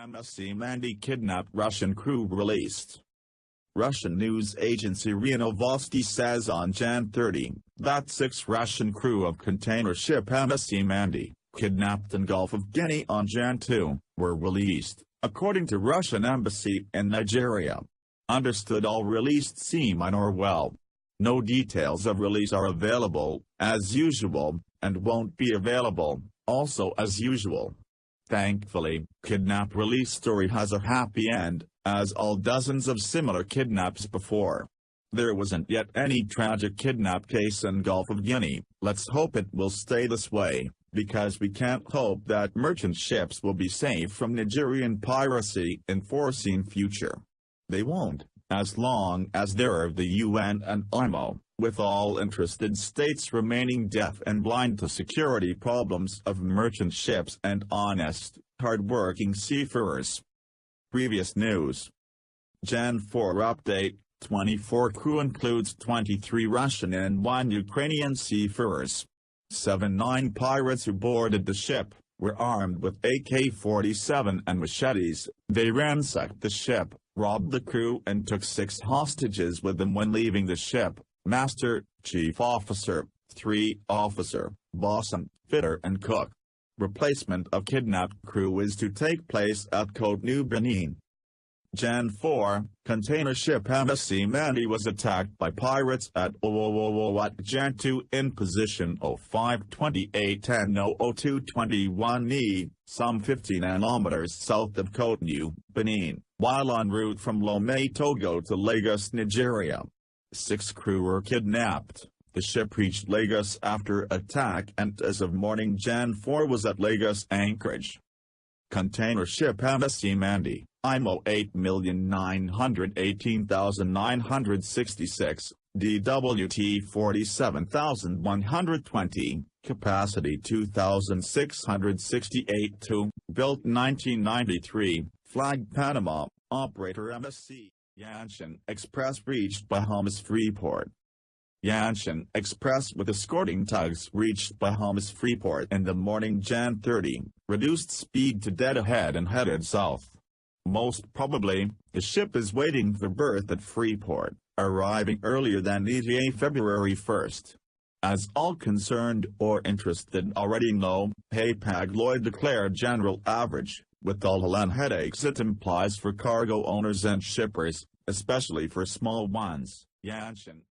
MSC MANDY kidnapped Russian crew released. Russian news agency RIA Novosti says on Jan 30, that 6 Russian crew of container ship MSC MANDY, kidnapped in Gulf of Guinea on Jan 2, were released, according to Russian embassy in Nigeria. Understood, all released seamen are well. No details of release are available, as usual, and won't be available, also as usual. Thankfully, kidnap release story has a happy end, as all dozens of similar kidnaps before. There wasn't yet any tragic kidnap case in Gulf of Guinea. Let's hope it will stay this way, because we can't hope that merchant ships will be safe from Nigerian piracy in foreseen future. They won't, as long as there are the UN and IMO, with all interested states remaining deaf and blind to security problems of merchant ships and honest, hard-working seafarers. Previous news. Jan 4 update, 24 crew includes 23 Russian and 1 Ukrainian seafarers. 9 pirates who boarded the ship were armed with AK-47 and machetes. They ransacked the ship, robbed the crew and took 6 hostages with them when leaving the ship: master, chief officer, 3 officer, bosun, fitter and cook. Replacement of kidnapped crew is to take place at Cotonou Benin. Jan 4, container ship MSC MANDY was attacked by pirates at Jan 2 in position 0528100221 E, some 50 kilometers south of Cotonou, Benin, while en route from Lome Togo to Lagos, Nigeria. 6 crew were kidnapped. The ship reached Lagos after attack and as of morning Jan 4 was at Lagos anchorage. Container ship MSC MANDY, IMO 8,918,966, DWT 47,120, capacity 2,668 2, built 1993, flag Panama, operator MSC, Yantian Express reached Bahamas Freeport. Yantian Express with escorting tugs reached Bahamas Freeport in the morning Jan 30, reduced speed to dead ahead and headed south. Most probably, the ship is waiting for berth at Freeport, arriving earlier than ETA February 1st. As all concerned or interested already know, Hapag-Lloyd declared general average, with all the headaches it implies for cargo owners and shippers, especially for small ones. Yantian